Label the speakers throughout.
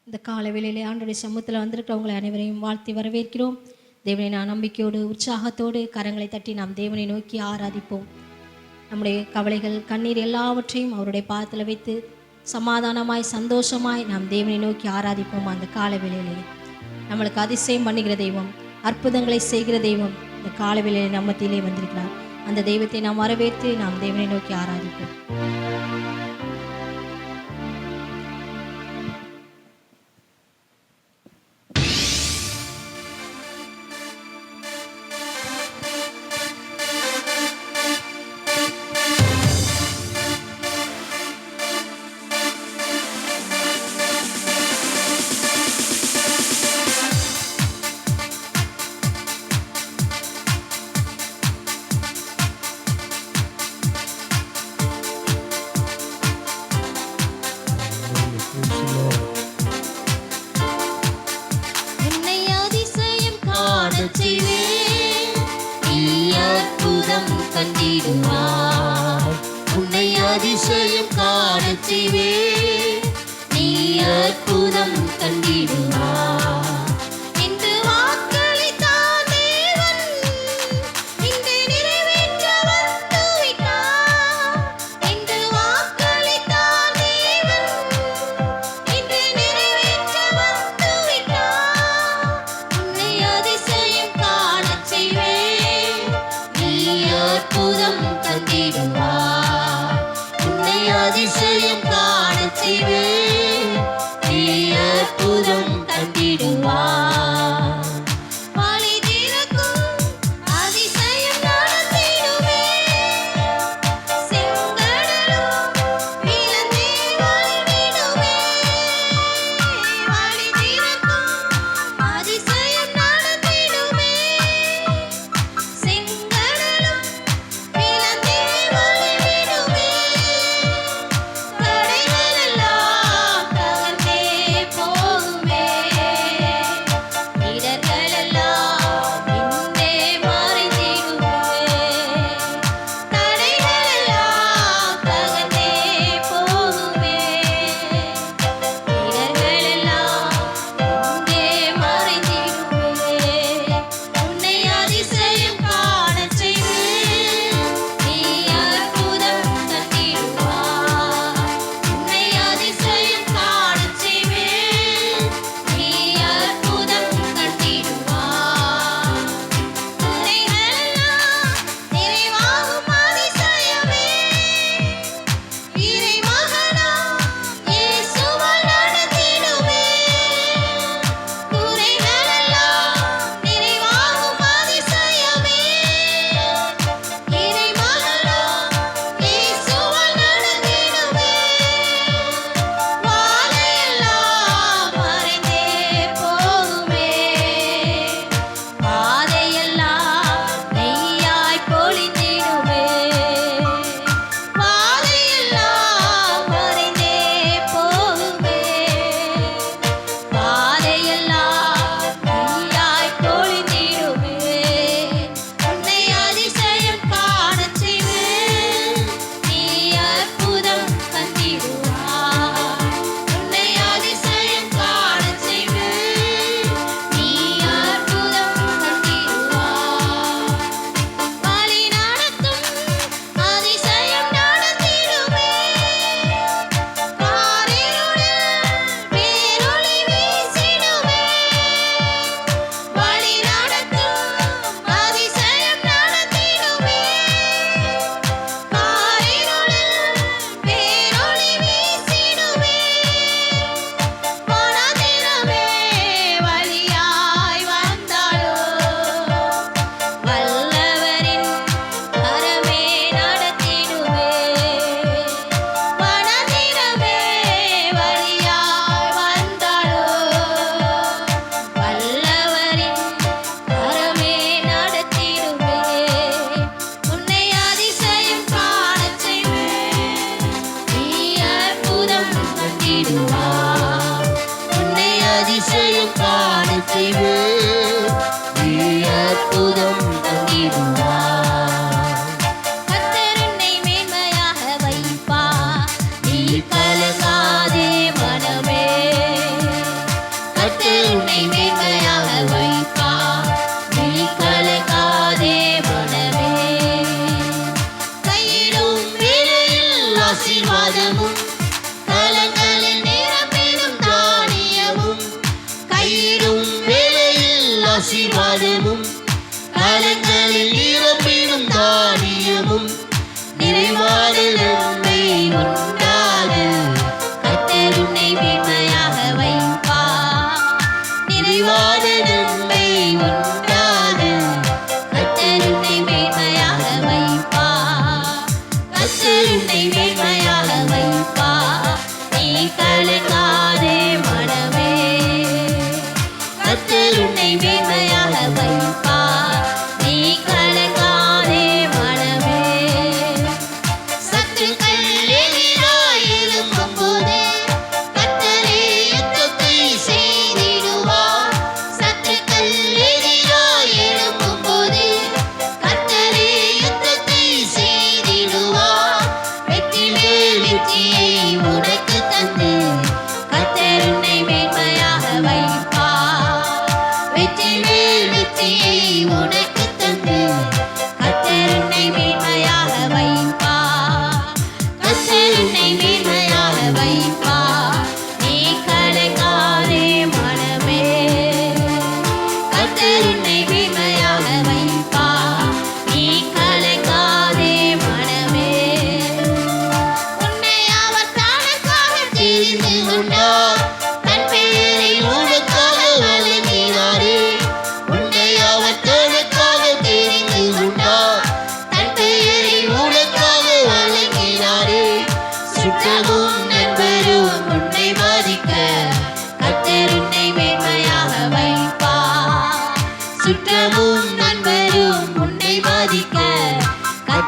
Speaker 1: இந்த காலை வேளையிலே ஆண்டவருடைய சமூகத்தில் வந்திருக்கிறவங்களை அனைவரையும் வாழ்த்தி வரவேற்கிறோம். தேவனை நான் நம்பிக்கையோடு உற்சாகத்தோடு கரங்களை தட்டி நாம் தேவனை நோக்கி ஆராதிப்போம். நம்முடைய கவலைகள் கண்ணீர் எல்லாவற்றையும் அவருடைய பாதத்தில் வைத்து சமாதானமாய் சந்தோஷமாய் நாம் தேவனை நோக்கி ஆராதிப்போம். அந்த காலை வேளையிலே நம்மளுக்கு அதிசயம் பண்ணுகிற தெய்வம், அற்புதங்களை செய்கிற தெய்வம் இந்த காலை வேளையிலே நம்ம மத்தியிலே வந்திருக்கிறார். அந்த தெய்வத்தை நாம் வரவேற்று நாம் தேவனை நோக்கி ஆராதிப்போம்.
Speaker 2: உன்னை அதிசயம் காணச் செய்வேன், நீ அற்புதம் கண்டிடுவாய்.
Speaker 3: இன்று வாக்களித்தான் தேவன், இன்று நிறைவேற்ற வந்துவிட்டார். இன்று வாக்களித்தான் தேவன், இன்று நிறைவேற்ற வந்துவிட்டார். உன்னை அதிசயம் காணச் செய்வேன், நீ அற்புதம் கண்டிடுவாய். உன்னை அதிசயம் காணச் செய்வேன், நீ அற்புதம் கண்டிடுவாய்.
Speaker 1: வழி திறக்கும் அதிசயம் நடத்திடுவேன், செங்கடலும் விலந்தே வழிவிடுவேன். வழி திறக்கும் அதிசயம் நடத்திடுவேன், செங்கடலும் விலந்தே வழிவிடுவேன். தடைகள் எல்லாம் தகர்ந்தே போகுமே, இடர்கள் எல்லாம் இன்றே மறைந்திடுமே. தடைகள் எல்லாம் தகர்ந்தே போகுமே, இடர்கள் எல்லாம் இன்றே மறைந்திடுமே. உன்னை அதிசயம் காணச் செய்வேன், நீ அற்புதம் கண்டிடுவாய். உன்னை அதிசயம் காணச் செய்வேன், நீ அற்புதம் கண்டிடுவாய். குறைகளெல்லாம் நிறைவாகும் அதிசயமே, இறைமகனாம் இயேசுவால் நடத்திடுவேன். குறைகளெல்லாம் நிறைவாகும் அதிசயமே, இறைமகனாம் இயேசுவால் நடத்திடுவேன். வாதையெல்லாம் மறைந்தே போகுமே, பாதையெல்லாம் நெய்யாய் பொழிந்திடுமே. வாதையெல்லாம் மறைந்தே போகுமே, பாதையெல்லாம் நெய்யாய் பொழிந்திடுமே. உன்னை அதிசயம் காணச் செய்வேன், நீ அற்புதம் கண்டிடுவாய். உன்னை அதிசயம் காணச் செய்வேன், நீ அற்புதம் கண்டிடுவாய். வழி நடத்தும் அதிசயம் நடத்திடுவேன், காரிருளில் பேரொளி வீசிடுவேன். வழி நடத்தும் அதிசயம் நடத்திடுவேன், காரிருளில் பேரொளி வீசிடுவேன். மனதிரமே வழியாய் வந்தாலும் வல்லவரின் கரமே நடத்திடுவேன். மனதிரமே வழியாய் வந்தாலும் வல்லவரின் கரமே நடத்திடுவேன். உன்னை அதிசயம் காணச் செய்வேன், நீ அற்புதம் கண்டிடுவாய்.
Speaker 2: உன்னை அதிசயம் காணச் செய்வேன், நீ அற்புதம் கண்டிடுவாய்.
Speaker 1: கர்த்தர் என்னை மேன்மையாக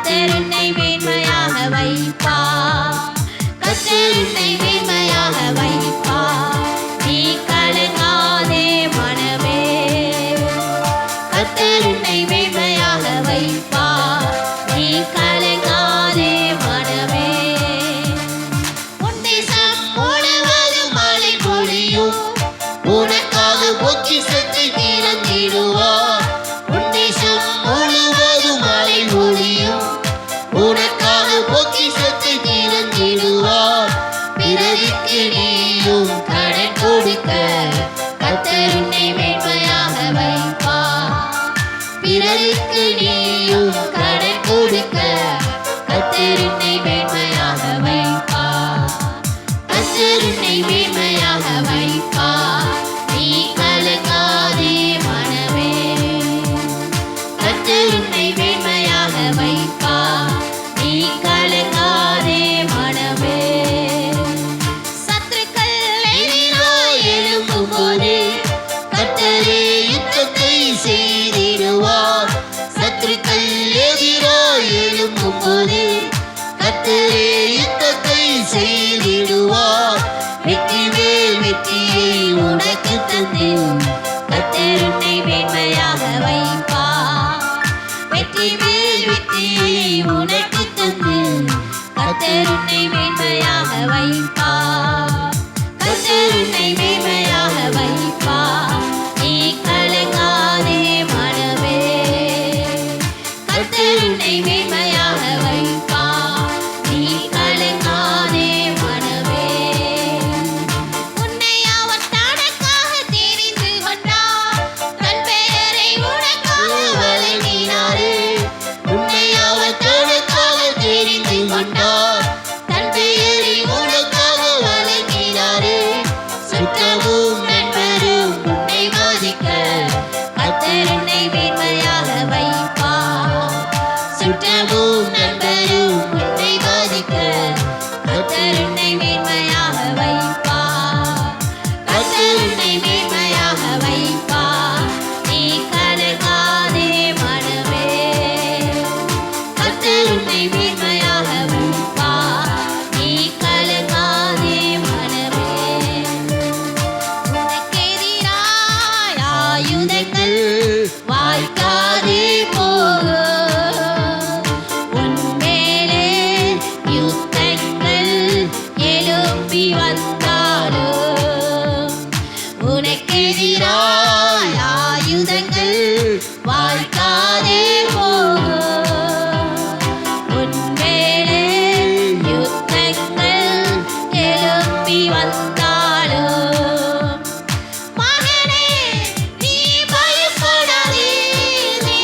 Speaker 3: கர்த்தர் உன்னை மேன்மையாக வைப்பார். கர்த்தர் உன்னை மேன்மையாக வைப்பார். நீ கலங்காதே மனமே. கர்த்தர் உன்னை மேன்மையாக வைப்பார். நீ கலங்காதே மனமே. உன் தேசம் முழுவதும் மழை பொழியும்.
Speaker 2: உனக்காக பொக்கிஷத்தை திறந்திடுவார். உன் தேசம் முழுவதும் மழை பொழியும். உனக்காக பொக்கிஷத்தை திறந்திடுவார். பிறருக்கு நீயும்
Speaker 3: கடன் கொடுக்க கர்த்தர் உன்னை மேன்மையாக வைப்பார். பிறருக்கு நீயும் கடன் கொடுக்க கர்த்தர் உன்னை மேன்மையாக வைப்பார். கர்த்தர் உன்னை மேன்மையாக வைப்பார். நீ கலங்காதே மனமே. கர்த்தர் உன்னை மேன்மையாக வைப்பார். நீ கலங்காதே மனமே. சத்துருக்கள் எதிராய் எழும்பும்போது
Speaker 2: கர்த்தரே யுத்தத்தை செய்திடுவார். சத்துருக்கள் எதிராய் எழும்பும்போது கர்த்தரே யுத்தத்தை செய்திடுவார்.
Speaker 3: வெற்றி மேல் வெற்றியை உனக்கு தந்து கர்த்தர் உன்னை மேன்மையாக வைப்பார். வெற்றி மேல் வெற்றியை உனக்கு தந்து கர்த்தர் உன்னை மேன்மையாக வைப்பார். கர்த்தர் உன்னை மேன்மையாக வைப்பார். நீ கலங்காதே மனமே. கர்த்தர் உன்னை மேன்மையாக வைப்பார். நீ கலங்காதே மனமே. உன்னை அவர் தனக்காக தெரிந்து கொண்டார். தன் பெயரை உனக்காக வழங்கினாரே.
Speaker 2: உன்னை அவர் தனக்காக தெரிந்து கொண்டார்.
Speaker 3: தன் பெயரை
Speaker 2: உனக்காக வழங்கினாரே.
Speaker 3: சுற்றமும் நண்பரும் உன்னை மதிக்க கர்த்தர் உன்னை மேன்மையாக வைப்பார். சுற்றமும் நண்பரும் உன்னை மதிக்க கர்த்தர் உன்னை மேன்மையாக வைப்பார். கர்த்தர் உன்னை மேன்மையாக வைப்பார். நீ கலங்காதே மனமே. கர்த்தர் உன்னை மேன்மையாக வைப்பார். நீ கலங்காதே மனமே. உனக்கெதிராய் ஆயுதங்கள் வாய்க்காதே போகும். உன் மேலே யுத்தங்கள் எழும்பி வந்தாலும் உனக்கெதிராய் ஆயுதங்கள் வாய்க்காதே போகும். உன் மேலே யுத்தங்கள் எழும்பி வந்தாலும் மகனே நீ பயப்படாதே. நீ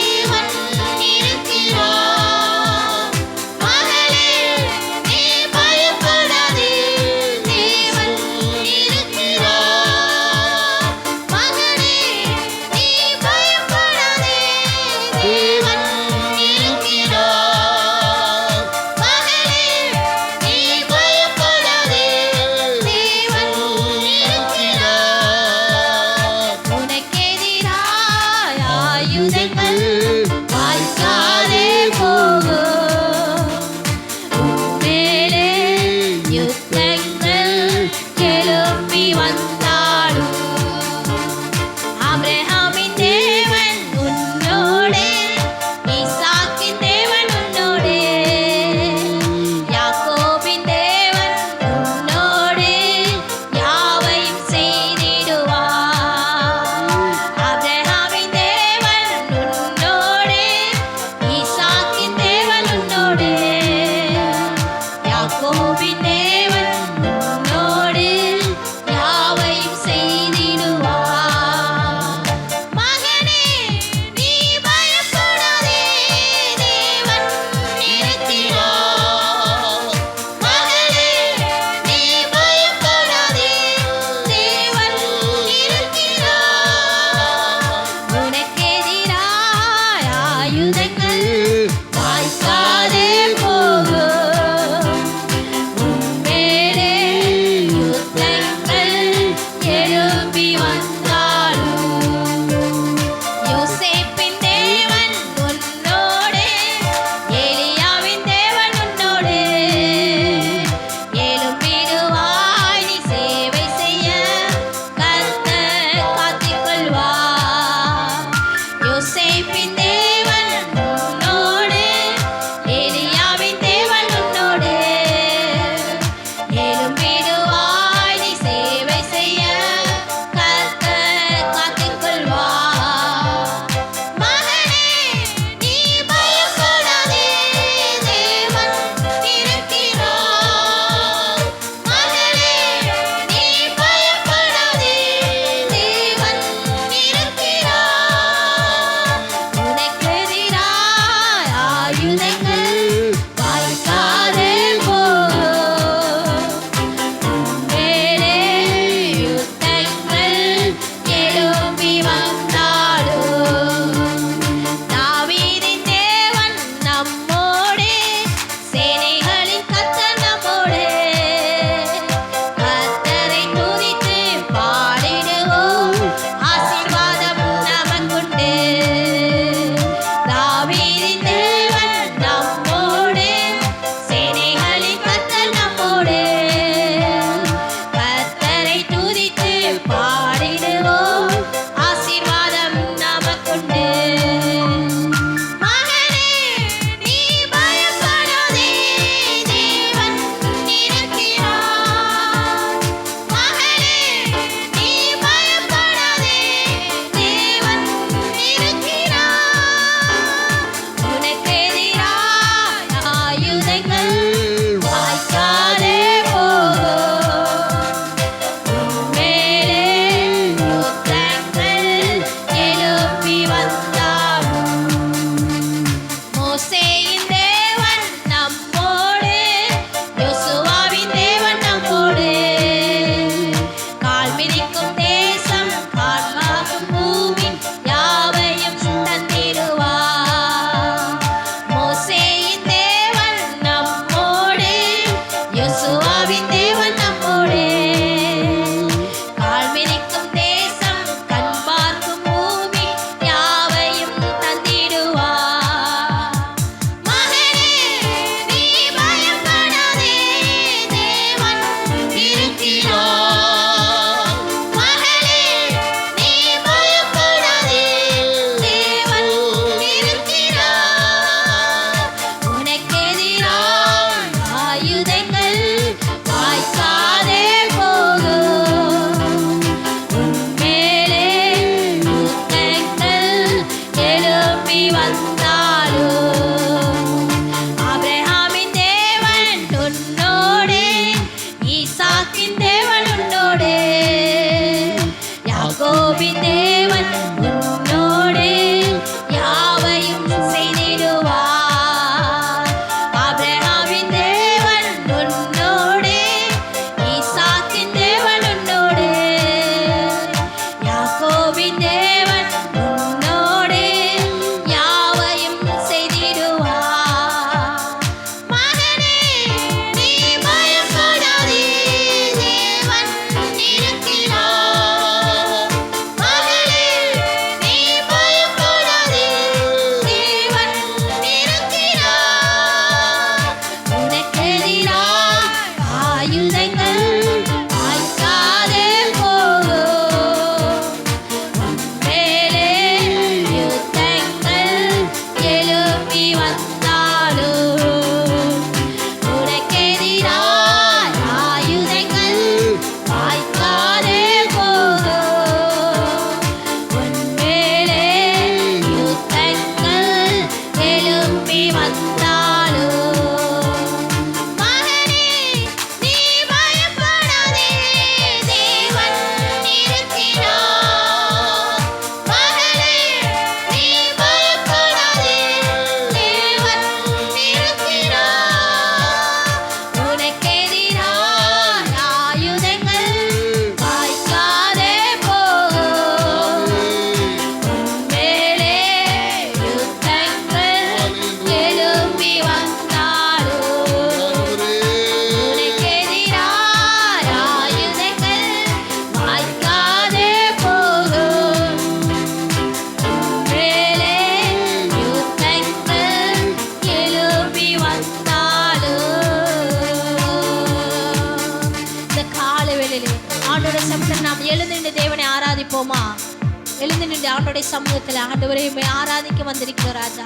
Speaker 1: எழுந்து நின்று ஆண்டோடைய சமூகத்தில் ஆண்டவரை ஆராதிக்க வந்திருக்கிறோம் ராஜா.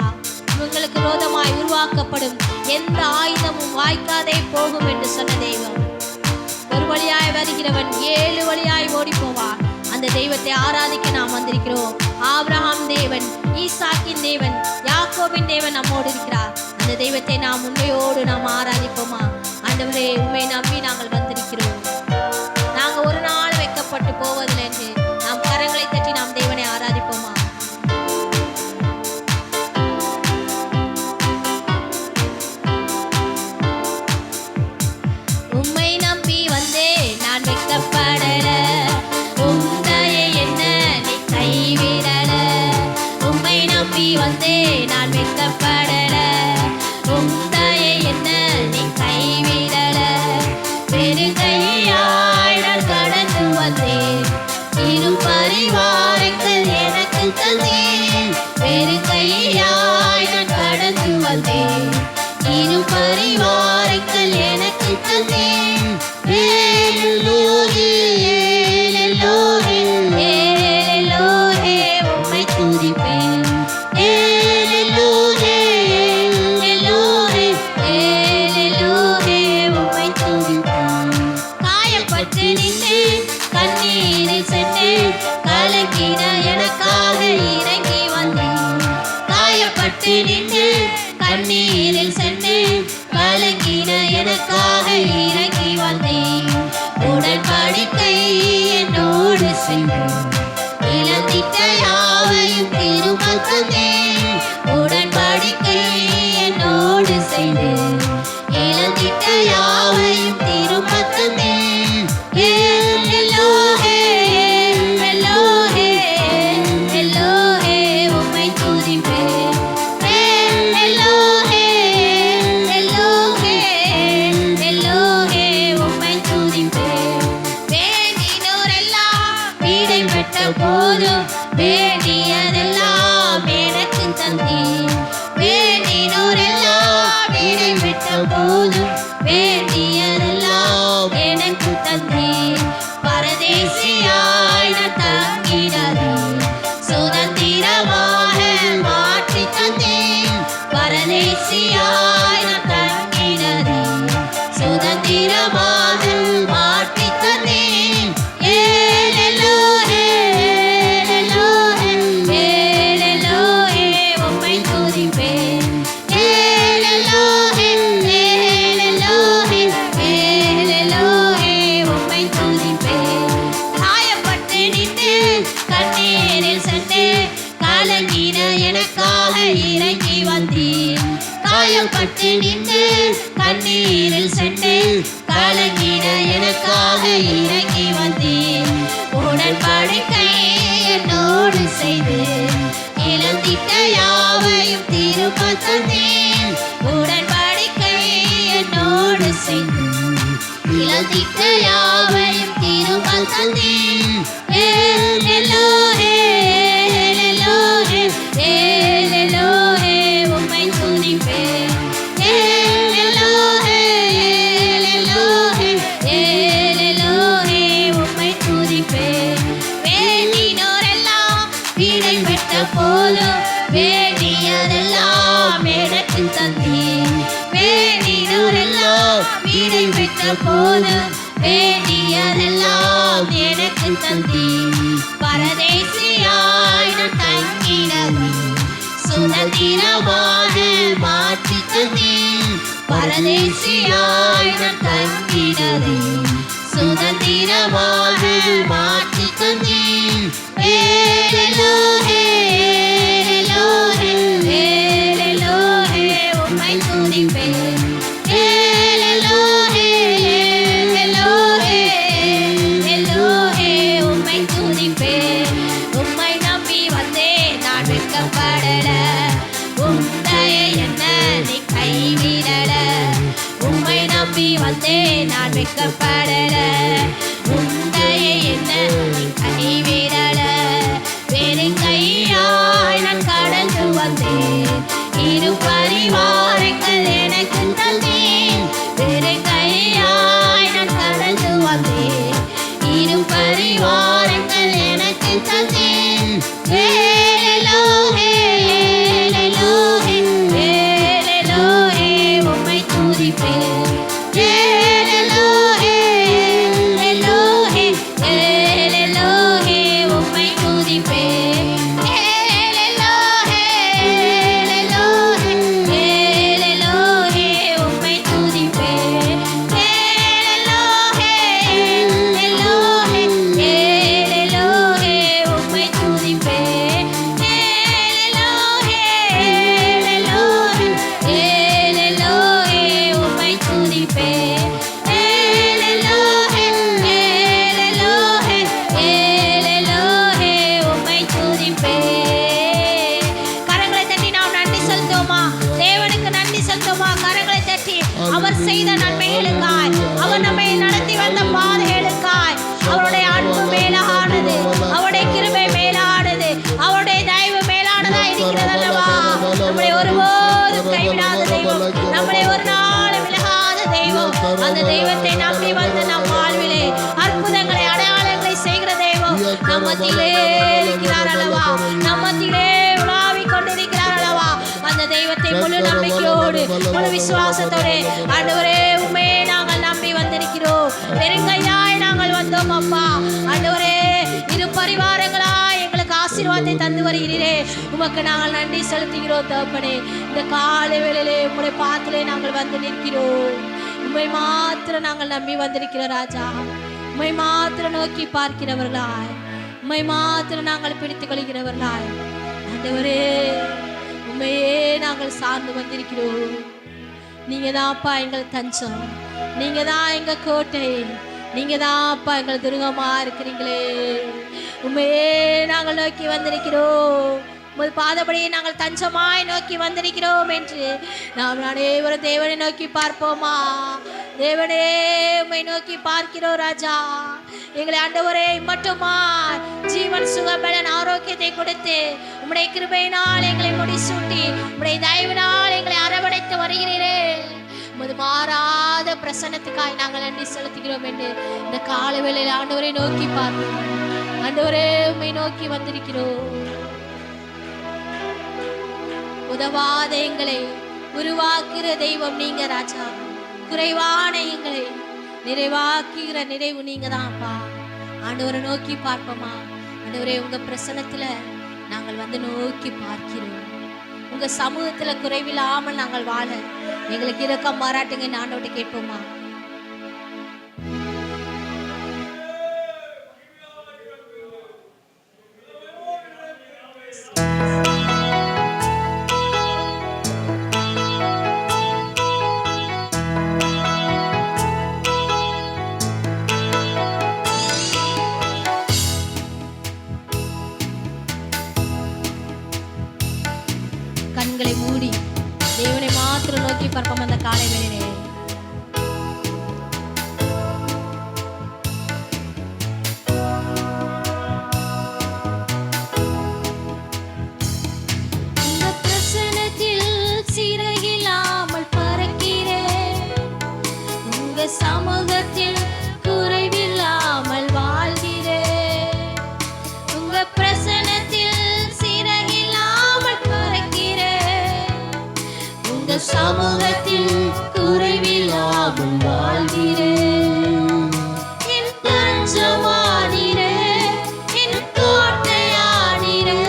Speaker 1: இவங்களுக்கு விரோதமாய் உருவாக்கப்படும் எந்த ஆயுதமும் வாய்க்காதே போகும் என்று சொன்ன தெய்வம். ஒரு வழியாய் வருகிறவன் 7 வழியாய் ஓடி போவான். அந்த தெய்வத்தை ஆராதிக்க நாம் வந்திருக்கிறோம். ஆபிரகாம் தேவன், ஈசாக்கின் தேவன், யாக்கோபின் தேவன் நம்மோடு இருக்கிறார். அந்த தெய்வத்தை நாம் உண்மையோடு நாம் ஆராதிப்போமா? ஆண்டவரே, உண்மை நம்பி நாங்கள் வந்திருக்கிறோம். நாங்கள் ஒரு நாள் வைக்கப்பட்டு போவதில்லை என்று நாம் கரங்களை தட்டி நாம் தேவனை ஆராதிப்போமா? உம்மை நம்பி வந்தே நான் வைக்கப்படல, உம்மையை என்ன நீ கைவிடல. உம்மை நம்பி வந்தே நான் வைக்கப்படல, உம்மையை என்ன நீ கைவிடல. பெருங்கையாய் நான் கடந்து வந்தேன், இரு பரிவாரங்கள் எனக்கு தந்தீர். பெருங்கையாய் நான் கடந்து வந்தேன், இரு பரிவாரங்கள் எனக்கு தந்தீர்.
Speaker 2: ஏலோகே ஏலோகே
Speaker 1: ஏலோகே உம்மை துதிப்பேன்.
Speaker 2: ஏலோகே
Speaker 1: ஏலோகே ஏலோகே உம்மை துதிப்பேன். காயப்பட்டு நின்றேன், கண்ணீரில் சென்றேன், கலங்கின எனக்காக இறங்கி வந்தேன். காயப்பட்டு நின்றேன், கண்ணீரில் சென்றேன், கலங்கின எனக்காக இறங்கி வந்தேன். உடன்படிக்கை என்னோடு சென்றேன், இழந்திட்ட யாவையும் திரும்ப தந்தேன். உடன்படிக்கை என்னோடு சென்றேன், இழந்திட்ட யாவையும் திரும்ப தந்தேன். எல்லோஹே எல்லோஹே எல்லோஹே உம்மை துதிப்பேன். எல்லோஹே எல்லோஹே எல்லோஹே உம்மை துதிப்பேன். வேண்டினோரெல்லாம் வீடை பெற்ற போதும் வேண்டியதெல்லாம் எனக்கு தந்தீர். வேண்டினோரெல்லாம் வீடை பெற்ற போதும் வேண்டியதெல்லாம் எனக்கு தந்தீர். பரதேசியாய் நான் தங்கினது சுதந்திரமாக மாற்றி தந்தீர். பரதேசியாய் நான் தங்கினது சுதந்திரமாக மாற்றி தந்தீர். ஏலோஹே ஏலோஹே ஏலோஹே உம்மை துதிப்பேன். ஏலோஹே ஏலோஹே ஏலோஹே உம்மை துதிப்பேன். காயப்பட்டு நின்றேன், கண்ணீரில் சென்றேன், கலங்கின எனக்காக இறங்கி வந்தேன். காயப்பட்டு நின்றேன், கண்ணீரில் சென்றேன், கலங்கின எனக்காக இறங்கி வந்தேன். உடன்படிக்கை என்னோடு செய்து இழந்திட்ட யாவையும் திரும்ப தந்தேன். உடன்படிக்கை என்னோடு செய்து இழந்திட்ட யாவையும் திரும்ப தந்தேன். ஏலோஹே ஏலோஹே ஏலோஹே உம்மை துதிப்பேன். ஏலோஹே ஏலோஹே ஏலோஹே உம்மை துதிப்பேன். வேண்டினோரெல்லாம் வீடை பெற்ற போதும் வேண்டியதெல்லாம் எனக்கு தந்தீர். வேண்டினோரெல்லாம் வீடை பெற்ற போதும் வேண்டியதெல்லாம் எனக்கு தந்தீர். பரதேசியாய் நான் தங்கினது சுதந்திரமாக மாற்றி
Speaker 3: பரதேசியாய் நான் தங்கினதை சுதந்திரமாக மாற்றி தந்தீர். ஏலெலோஹே, ஏலெலோஹே, ஏலெலோஹே, உம்மை துதிப்பேன். ஏலெலோஹே, ஏலெலோஹே, ஏலெலோஹே, உம்மை துதிப்பேன். உம்மை நம்பி வந்தேன் நான் வெட்கப்படல, உம்முடைய என்ன நீ கைவிடல. உம்மை நம்பி வந்தேன் நான் வெட்கப்படல, உம்முடைய என்ன நீ கைவிடல. வெறுங்கையாய் நான் கடந்து வந்தேன், இரு பரிவாரங்கள் எனக்கு தந்தேன். வெறுங்கையாய் நான் கடந்து வந்தேன், இரு பரிவாரங்கள் எனக்கு தந்தேன். ஏலெலோஹே, ஏலெலோஹே, ஏலெலோஹே, உம்மை துதிப்பேன். ஏலெலோஹே, ஏலெலோஹே, ஏலெலோஹே, உம்மை துதிப்பேன். ஏலெலோஹே, ஏலெலோஹே, ஏலெலோஹே, உம்மை துதிப்பேன். ஏலெலோஹே, ஏலெலோஹே, ஏலெலோஹே, உம்மை துதிப்பேன். ஏலெலோஹே, ஏலெலோஹே, ஏலெலோஹே, உம்மை துதிப்பேன். ஏலெலோஹே, ஏலெலோஹே, ஏலெலோஹே, உம்மை துதிப்பேன். கரங்களை தட்டி நாம் நன்றி செலுத்துவோமா? தேவனுக்கு நன்றி செலுத்துவோமா? கரங்களை தட்டி அவர் செய்த நன்மைகளுக்காய், அவர் நம்மை நடத்தி வந்த பாதைகளுக்காய், அவருடைய அன்பு மேலானது, அவருடைய கிருபை மேலானது, அவருடைய தயவு மேலானதா இருக்கிறது அல்லவா? நம்மளை ஒருபோதும் கைவிடாத தெய்வம், நம்மளை ஒரு நாளும் விலகாத தெய்வம். அந்த தெய்வத்தை நம்பி வந்து நம் வாழ்விலே அற்புதங்களை அடையாளங்களை செய்கிற தெய்வம் நம் மத்தியிலே இருக்கிறார் அல்லவா? நம் மத்தியிலே உலாவிக் கொண்டிருக்கிறார் அல்லவா? அந்த தெய்வத்தை முழு நம்பிக்கையோடு முழு விசுவாசத்தோடு ஆண்டவரே உம்மையே நாங்கள் நம்பி வந்திருக்கிறோம். வெறுங்கையாய் நாங்கள் வந்தோம் அப்பா. ஆண்டவரே இரு பரிவாரங்களாய் எங்களுக்கு ஆசீர்வாதத்தை தந்து வருகிறீரே, உமக்கு நாங்கள் நன்றி செலுத்துகிறோம் தகப்பனே. இந்த காலை வேளையிலே உம்முடைய பாத்திலே நாங்கள் வந்து நிற்கிறோம். உம்மை மாத்திரம் நாங்கள் நம்பி வந்திருக்கிறோம் ராஜா. உம்மை மாத்திரம் நோக்கி பார்க்கிறவர்களாய், உம்மை மாத்திரம் நாங்கள் பிடித்துக் கொள்கிறவர்களாய் ஆண்டவரே உம்மையே நாங்கள் சார்ந்து வந்திருக்கிறோம். நீங்க தான்ப்பா எங்கள் தஞ்சம், நீங்க தான் எங்க கோட்டை, நீங்க தான்ப்பா எங்கள் துருகமா இருக்கிறீங்களே. உம்மையே நாங்கள் நோக்கி வந்திருக்கிறோம். உமது பாதபடியை நாங்கள் தஞ்சமாய் நோக்கி வந்திருக்கிறோம் என்று நாம் அனைவரும் தேவனை நோக்கி பார்ப்போமா? தேவனே உம்மை நோக்கி பார்க்கிறோம் ராஜா. எங்களை ஆண்டவரே மட்டுமா ஜீவன் சுகபலன் ஆரோக்கியத்தை கொடுத்து உம்முடைய கிருபையினால் எங்களை முடிசூட்டி உம்முடைய தயவினால் எங்களை அரவணைத்து வருகிறீரே. உமது மாறாத பிரசன்னத்துக்காய் நாங்கள் நன்றி செலுத்துகிறோம் என்று இந்த காலை வேளையில் ஆண்டவரை நோக்கி பார்ப்போம். ஆண்டவரே உம்மை நோக்கி வந்திருக்கிறோம். உதவாத எங்களை உருவாக்குகிற தெய்வம் நீங்க ராஜா. குறைவான எங்களை நிறைவாக்குகிற நிறைவு நீங்க தான்ப்பா. ஆண்டவரை நோக்கி பார்ப்போமா? ஆண்டவரே உங்க பிரசன்னத்துல நாங்கள் வந்து நோக்கி பார்க்கிறோம். உங்க சமூகத்துல குறைவில்லாமல் நாங்கள் வாழ எங்களுக்கு இரக்கம் பாராட்டுங்க ஆண்டவர்கிட்ட கேட்போமா? கண்களை மூடி தேவனை மாத்திரம் நோக்கி பார்ப்போம். அந்த காலை வேளையிலே உங்க பிரசன்னத்தில் சிறகில்லாமல் பறக்கிறேன். உங்க சமூகத்தில் குறைவில்லாமல் வாழ்கிறேன். உங்க பிரசன்னத்தில் சிறகில்லாமல் பறக்கிறேன். உங்க சமூகத்தில் குறைவில்லாமல் வாழ்கிறேன். என் தஞ்சமானீரே, என் கோட்டையானீரே,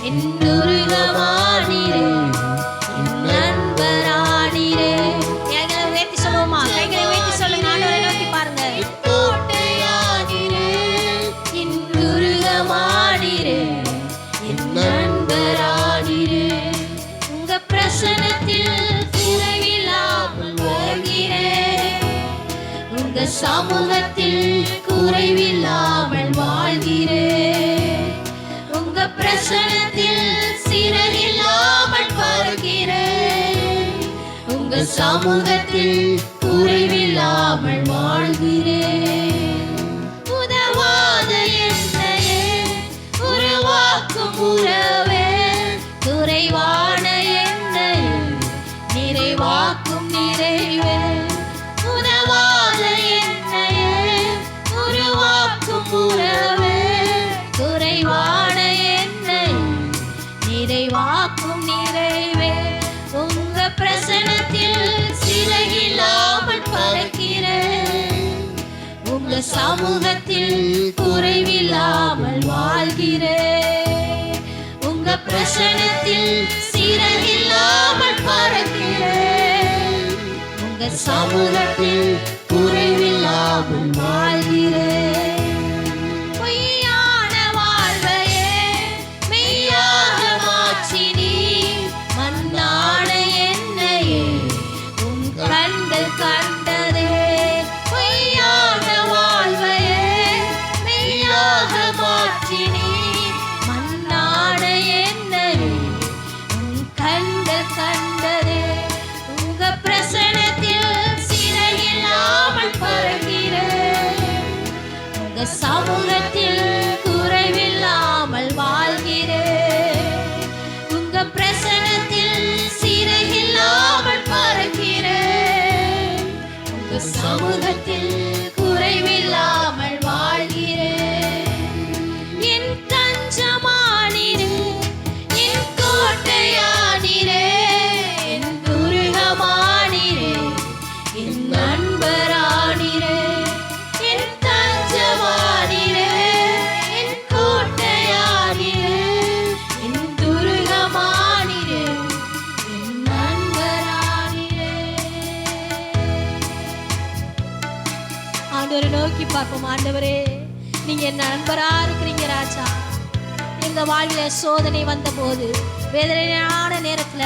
Speaker 3: என் துருகமானீரே, என் நண்பரானீரே. எனக்கு பிரசனத்தில் குறைவில்லாமல் வாழ்கிறேன். உங்க சமூகத்தில் குறைவில்லாமல் வாழ்கிறேன். உங்க பிரசனத்தில் சிறகில்லாமல் பறக்கிறேன். உங்க சமூகத்தில் குறைவில்லாமல் வாழ்கிறேன். உதவாத என்னையே உருவாக்கும் உறவே, குறைவான என்னையே நிறைவாக்கும் நிறைவே. உதவாத என்னையே உருவாக்கும் உறவே, குறைவான என்னையே நிறைவாக்கும் நிறைவே. உங்க பிரசனத்தில் சிறகில்லாமல் பறக்கிறேன். உங்க சமூகத்தில் குறைவில்லாமல் வாழ்கிறேன். உங்க பிரசனத்தில் சிறகில்லாமல் பறக்கிறேன். உங்க சமூகத்தில் குறைவில்லாமல் வாழ்கிறேன். பொய்யான வாழ்வையே மெய்யாக மாற்றி நீ மண்ணான என்னையே உன் கண்கள் கண்டதே. பொய்யான வாழ்வையே மெய்யாக மாற்றி நீ மண்ணான என்னையே உன் கண்கள் கண்டதே. உங்க பிரசனத்தில் சிறையில்லாமல் பறக்கிறேன். உங்க சமூகத்தில் குறைவில்லாமல் வாழ்கிறேன். உங்க பிரசனத்தில் சிறையில்லாமல் பறக்கிறேன். உங்க சமூகத்தில் குறைவில்லாமல் வாழ்கிறேன். என் தஞ்சமானிரே, என் கோட்டையானிரே, என் துருகமானிரே, என் நண்பரானிரே. என் தஞ்சமானிரே, என் கோட்டையானிரே, என் துருகமானிரே, என் நண்பரானிரே. ஆண்டவரை நோக்கி பார்ப்போம். ஆண்டவரே, நீங்க என் நண்பரா இருக்கிறீங்க ராஜா. எங்க வாழ்வில சோதனை வந்த போது, வேதனையான நேரத்துல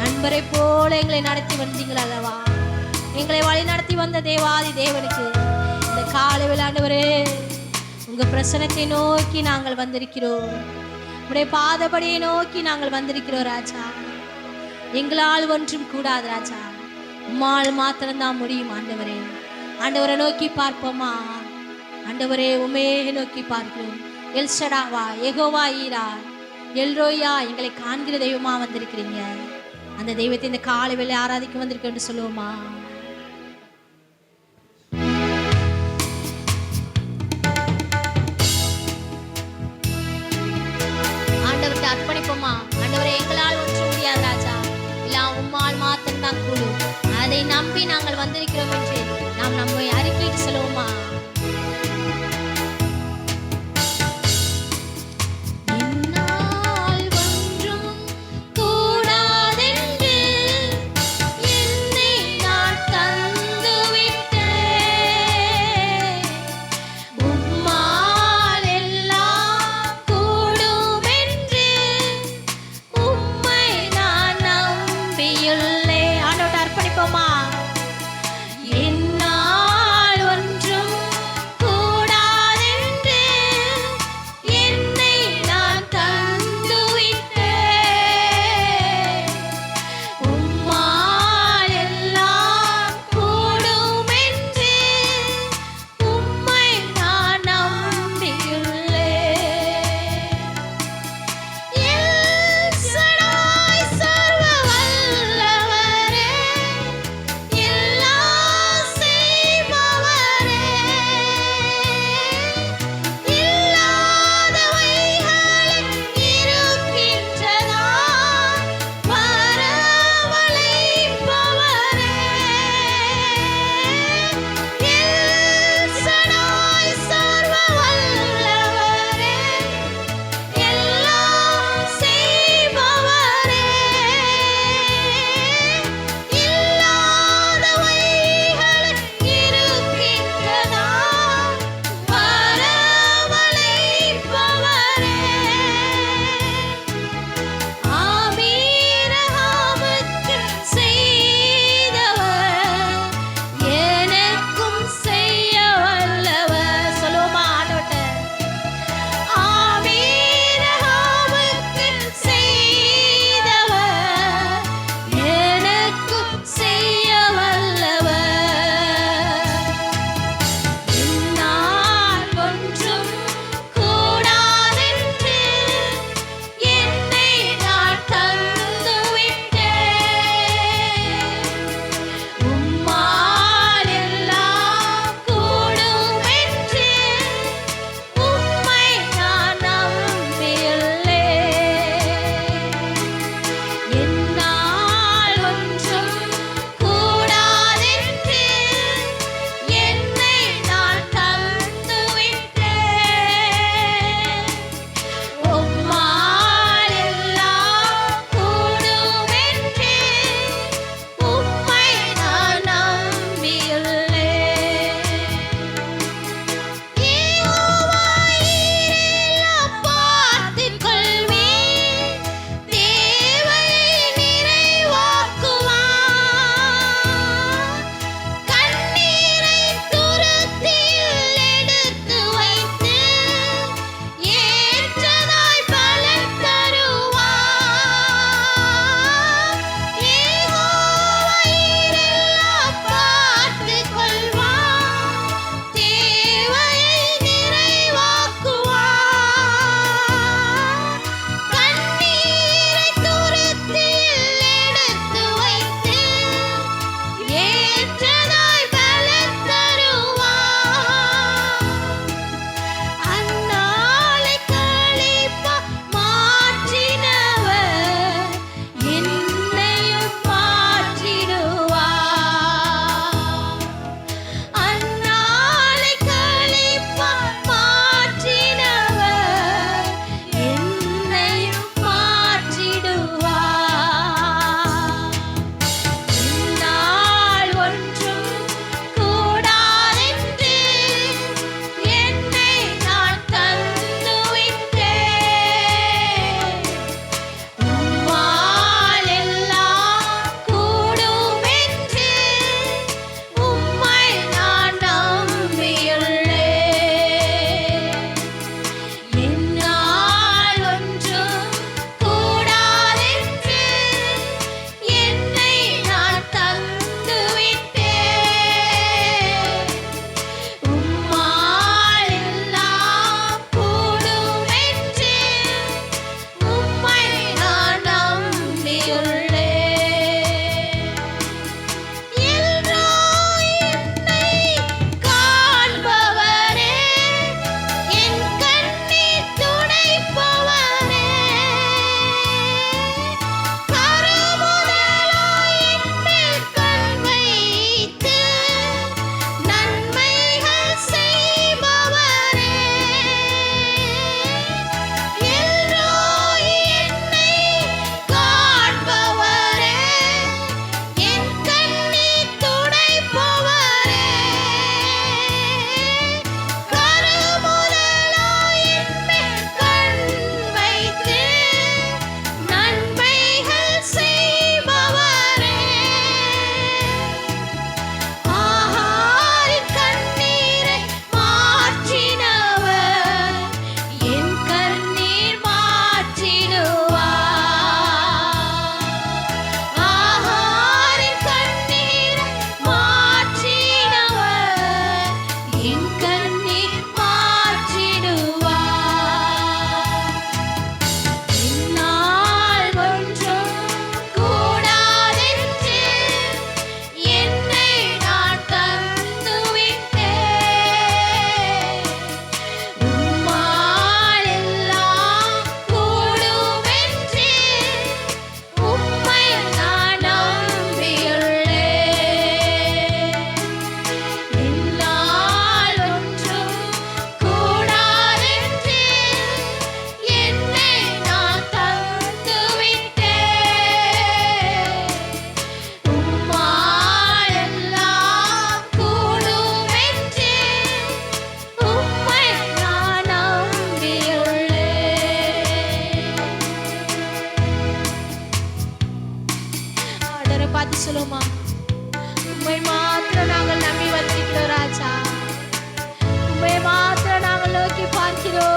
Speaker 3: நண்பரை போல எங்களை நடத்தி வந்தீங்களா அல்லவா? எங்களை வழி நடத்தி வந்த தேவாதி தேவனுக்கு இந்த காலையில் ஆண்டவரே உங்க பிரசனத்தை நோக்கி நாங்கள் வந்திருக்கிறோம். உடைய பாதபடியை நோக்கி நாங்கள் வந்திருக்கிறோம் ராஜா. எங்களால் ஒன்றும் கூடாது ராஜா, உம்மால் மாத்திரம்தான் முடியும் ஆண்டவரே. ஆண்டவரை நோக்கி பார்ப்போமா? ஆண்டவரே, உமே நோக்கி பார்க்கிறோம். எல்ஷடாவா, யெகோவா ஈரா, எல்ரோயா, எங்களை காண்கிற தெய்வமா வந்திருக்கிறீங்க. அந்த தெய்வத்தை இந்த காலை வேளை ஆராதிக்க வந்திருக்கேன்னு சொல்லுவோமா? ஆண்டவர்கிட்ட அர்ப்பணிப்போமா? ஆண்டவரே, எங்களால் ஒன்றும் முடியாது ராஜா, எல்லாம் உம்மால் மாத்திரம்தான் கூடும். அதை நம்பி நாங்கள் வந்திருக்கிறோம் என்று நாம் நம்மை அறிக்கையிட்டு சொல்லுவோமா? என்னால் ஒன்றும் கூடாதென்று என்னை நான் தந்துவிட்டேன். உம்மால் எல்லாம் கூடும் என்று உம்மை நான் நம்பியுள்ளேன். ஆண்டவர்கிட்ட அர்ப்பணிப்போமா? என் ஆண்டவரை பார்த்து சொல்லுமா, உம்மை மாத்திரம் நாங்கள் நம்பி வந்திருக்கிறோம் ராஜா, உம்மை மாத்திரம் நாங்கள் நோக்கி பார்க்கிறோம்.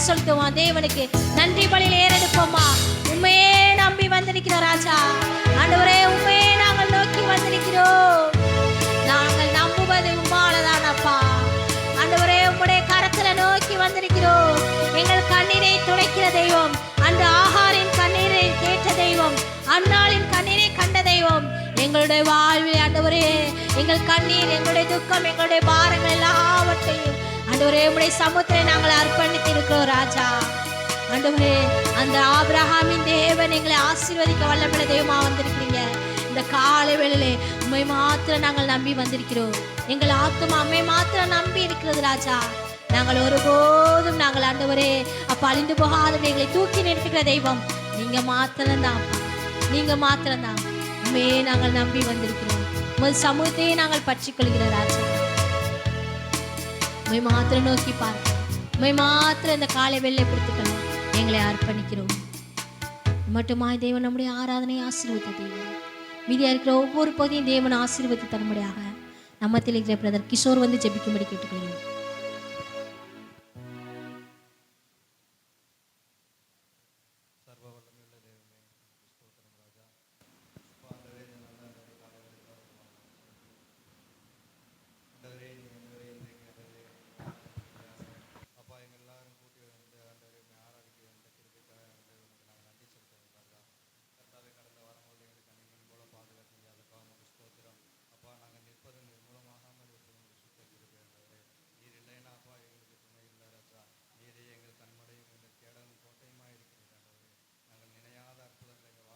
Speaker 3: செலுத்துவோம். தேவனுக்கு நன்றி பலியில் ஏறெடுப்போமா. உண்மையே நம்பி வந்திருக்கிறோம் ராஜா. ஆண்டவரே, உண்மையே நாங்கள் நோக்கி வந்திருக்கிறோம். நாங்கள் நம்புவது உம்மாலதான் அப்பா. ஆண்டவரே, உம்முடைய கரத்துல நோக்கி வந்திருக்கிறோம். எங்கள் கண்ணீரை துடைக்கிற தெய்வம், அந்த ஆகாரின் கண்ணீரை கேட்ட தெய்வம், அன்னாளின் கண்ணீரை கண்ட தெய்வம். எங்களுடைய வாழ்வில் ஆண்டவரே, எங்கள் கண்ணீர், எங்களுடைய துக்கம், எங்களுடைய பாரங்கள் எல்லாவற்றையும் ஆண்டவரே உம்முடைய சமுத்திரை நாங்கள் அர்ப்பணித்து இருக்கிறோம் ராஜா. ஆண்டவரே, அந்த ஆபிரகாமின் தேவன் எங்களை ஆசீர்வதிக்க வல்லமையுள்ள தெய்வமா வந்திருக்கிறீங்க. இந்த காலை வேளையிலே உம்மை மாத்திரம் நாங்கள் நம்பி வந்திருக்கிறோம். எங்கள் ஆத்துமா உம்மை மாத்திரம் நம்பி இருக்கிறது ராஜா. நாங்கள் ஒருபோதும் நாங்கள் ஆண்டவரே அப்ப அழிந்து போகாத எங்களை தூக்கி நிறுத்துகிற தெய்வம் நீங்க மாத்திரம்தான். நீங்க மாத்திரம்தான். உண்மையே நாங்கள் நம்பி வந்திருக்கிறோம். உங்கள் சமூகத்தையே நாங்கள் பற்றி கொள்கிற ராஜா. உண்மை மாத்திரம் நோக்கி பார்க்கிறோம். உண்மை மாத்திரம் இந்த காலை வெள்ளை பிடித்துக்கொள்ள எங்களை அர்ப்பணிக்கிறோம். மட்டுமாய் தேவன் நம்முடைய ஆராதனையை ஆசீர்வதித்த தெய்வம். மீதியா இருக்கிற ஒவ்வொரு பகுதியும் தேவன் ஆசீர்வதித்து தரும்படியாக நம்மத்தில் இருக்கிற பிரதர் கிஷோர் வந்து ஜெபிக்கும்படி கேட்டுக்கொள்கிறோம்.